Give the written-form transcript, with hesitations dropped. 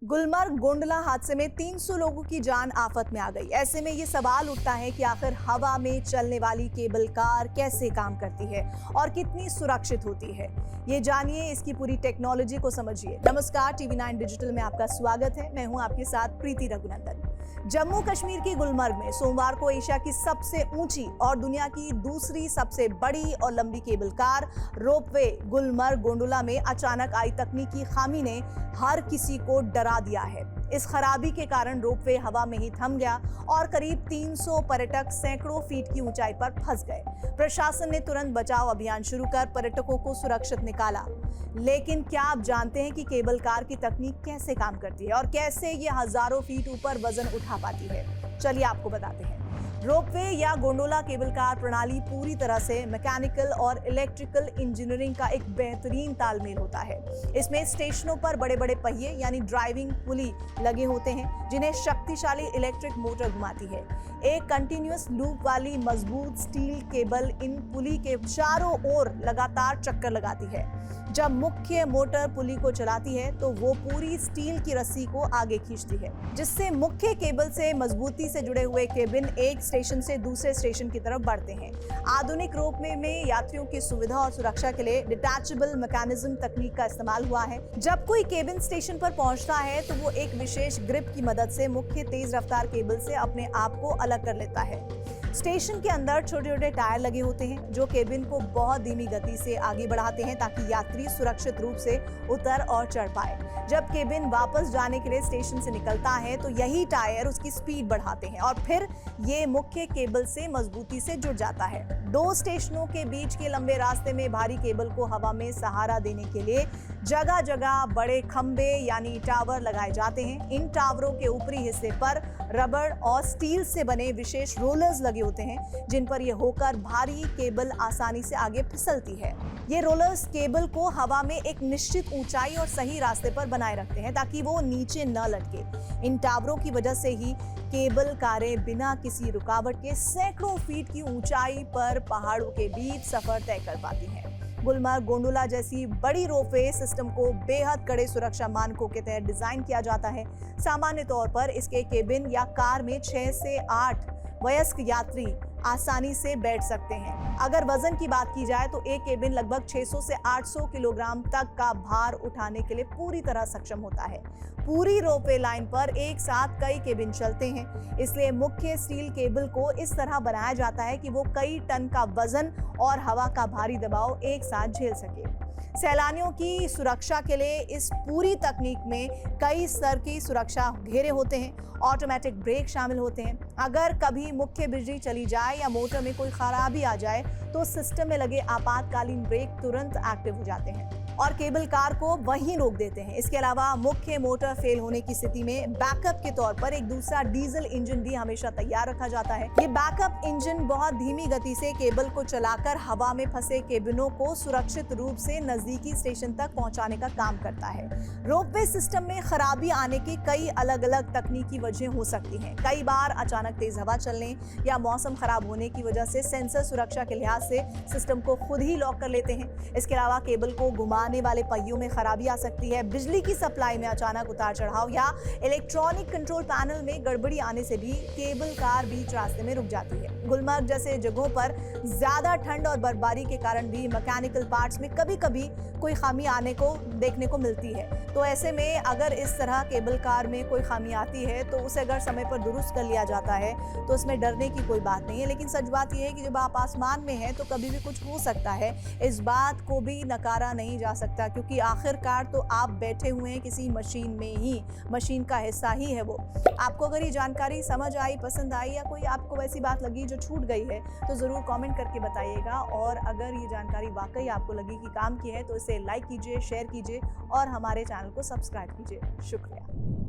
गुलमर्ग गोंडला हादसे में 300 लोगों की जान आफत में आ गई। ऐसे में ये सवाल उठता है कि आखिर हवा में चलने वाली केबल कार कैसे काम करती है और कितनी सुरक्षित होती है। ये जानिए, इसकी पूरी टेक्नोलॉजी को समझिए। नमस्कार, TV9 डिजिटल में आपका स्वागत है। मैं हूं आपके साथ प्रीति रघुनंदन। जम्मू कश्मीर के गुलमर्ग में सोमवार को एशिया की सबसे ऊंची और दुनिया की दूसरी सबसे बड़ी और लंबी cable car ropeway Gulmarg Gondla में अचानक आई तकनीकी खामी ने हर किसी को डरा दिया है। इस खराबी के कारण रोपवे हवा में ही थम गया और करीब 300 पर्यटक सैकड़ों फीट की ऊंचाई पर फंस गए। प्रशासन ने तुरंत बचाव अभियान शुरू कर पर्यटकों को सुरक्षित निकाला। लेकिन क्या आप जानते हैं कि केबल कार की तकनीक कैसे काम करती है और कैसे ये हजारों फीट ऊपर वजन उठा पाती है? चलिए आपको बताते हैं। रोपवे या गोंडोला केबल कार प्रणाली पूरी तरह से मैकेनिकल और इलेक्ट्रिकल इंजीनियरिंग का एक बेहतरीन तालमेल होता है। इसमें स्टेशनों पर बड़े बड़े पहिए यानी ड्राइविंग पुली लगे होते हैं, जिन्हें शक्तिशाली इलेक्ट्रिक मोटर घुमाती है। एक कंटिन्यूअस लूप वाली मजबूत स्टील केबल इन पुली के चारों ओर लगातार चक्कर लगाती है। जब मुख्य मोटर पुली को चलाती है तो वो पूरी स्टील की रस्सी को आगे खींचती है, जिससे मुख्य केबल से मजबूती से जुड़े हुए केबिन एक स्टेशन से दूसरे स्टेशन की तरफ बढ़ते हैं। आधुनिक रोपवे में यात्रियों की सुविधा और सुरक्षा के लिए डिटैचेबल मैकेनिज्म तकनीक का इस्तेमाल हुआ है। जब कोई केबिन स्टेशन पर पहुंचता है तो वो एक विशेष ग्रिप की मदद से मुख्य तेज रफ्तार केबल से अपने आप को अलग कर लेता है। स्टेशन के अंदर छोटे छोटे टायर लगे होते हैं जो केबिन को बहुत धीमी गति से आगे बढ़ाते हैं ताकि यात्री सुरक्षित रूप से उतर और चढ़ पाए। जब केबिन वापस जाने के लिए स्टेशन से निकलता है तो यही टायर उसकी स्पीड बढ़ाते हैं और फिर ये मुख्य केबल से मजबूती से जुड़ जाता है। दो स्टेशनों के बीच के लंबे रास्ते में भारी केबल को हवा में सहारा देने के लिए जगह जगह बड़े खंबे यानी टावर लगाए जाते हैं। इन टावरों के ऊपरी हिस्से पर रबड़ और स्टील से बने विशेष रोलर्स लगे होते हैं, जिन पर यह होकर भारी केबल आसानी से आगे फिसलती है। ये रोलर्स केबल को हवा में एक निश्चित ऊंचाई और सही रास्ते पर बनाए रखते हैं ताकि वो नीचे न लटके। इन टावरों की वजह से ही केबल कारें बिना किसी रुकावट के सैकड़ों फीट की ऊंचाई पर पहाड़ों के बीच सफर तय कर पाती हैं। गुलमर्ग गोंडोला जैसी बड़ी रोपवे सिस्टम को बेहद कड़े सुरक्षा मानकों के तहत डिजाइन किया जाता है। सामान्य तौर पर इसके केबिन या कार में 6 से 8 वयस्क यात्री आसानी से बैठ सकते हैं। अगर वजन की बात की जाए तो एक केबिन लगभग 600 से 800 किलोग्राम तक का भार उठाने के लिए पूरी तरह सक्षम होता है। पूरी रोपवे लाइन पर एक साथ कई केबिन चलते हैं, इसलिए मुख्य स्टील केबल को इस तरह बनाया जाता है कि वो कई टन का वजन और हवा का भारी दबाव एक साथ झेल सके। सैलानियों की सुरक्षा के लिए इस पूरी तकनीक में कई स्तर की सुरक्षा घेरे होते हैं। ऑटोमेटिक ब्रेक शामिल होते हैं। अगर कभी मुख्य बिजली चली जाए या मोटर में कोई खराबी आ जाए तो सिस्टम में लगे आपातकालीन ब्रेक तुरंत एक्टिव हो जाते हैं और केबल कार को वहीं रोक देते हैं। इसके अलावा मुख्य मोटर फेल होने की स्थिति में बैकअप के तौर पर एक दूसरा डीजल इंजन भी हमेशा तैयार रखा जाता है। ये बैकअप इंजन बहुत धीमी गति से केबल को चलाकर हवा में फंसे केबिनों को सुरक्षित रूप से नजदीकी स्टेशन तक पहुंचाने का काम करता है। रोपवे सिस्टम में खराबी आने की कई अलग अलग तकनीकी वजह हो सकती हैं। कई बार अचानक तेज हवा चलने या मौसम खराब होने की वजह से सेंसर सुरक्षा के लिहाज से सिस्टम को खुद ही लॉक कर लेते हैं। इसके अलावा केबल को घुमाने वाले पहियों में खराबी आ सकती है। बिजली की सप्लाई में अचानक उतार चढ़ाव या इलेक्ट्रॉनिक कंट्रोल पैनल में गड़बड़ी आने से भी केबल कार बीच रास्ते में रुक जाती है। गुलमर्ग जैसे जगहों पर ज्यादा ठंड और बर्फबारी के कारण भी मैकेनिकल पार्ट्स में कभी कभी कोई खामी आने को देखने को मिलती है। तो ऐसे में अगर इस तरह केबल कार में कोई खामी आती है तो उसे अगर समय पर दुरुस्त कर लिया जाता है तो उसमें डरने की कोई बात नहीं है। लेकिन सच बात यह है कि जब आप आसमान में हैं तो कभी भी कुछ हो सकता है। इस बात को भी नकारा नहीं जा सकता क्योंकि आखिरकार तो आप बैठे हुए हैं किसी मशीन में ही, मशीन का हिस्सा ही है वो। आपको अगर ये जानकारी समझ आई, पसंद आई या कोई आपको वैसी बात लगी जो छूट गई है तो ज़रूर कमेंट करके बताइएगा। और अगर ये जानकारी वाकई आपको लगी कि काम की है तो इसे लाइक कीजिए, शेयर कीजिए और हमारे चैनल को सब्सक्राइब कीजिए। शुक्रिया।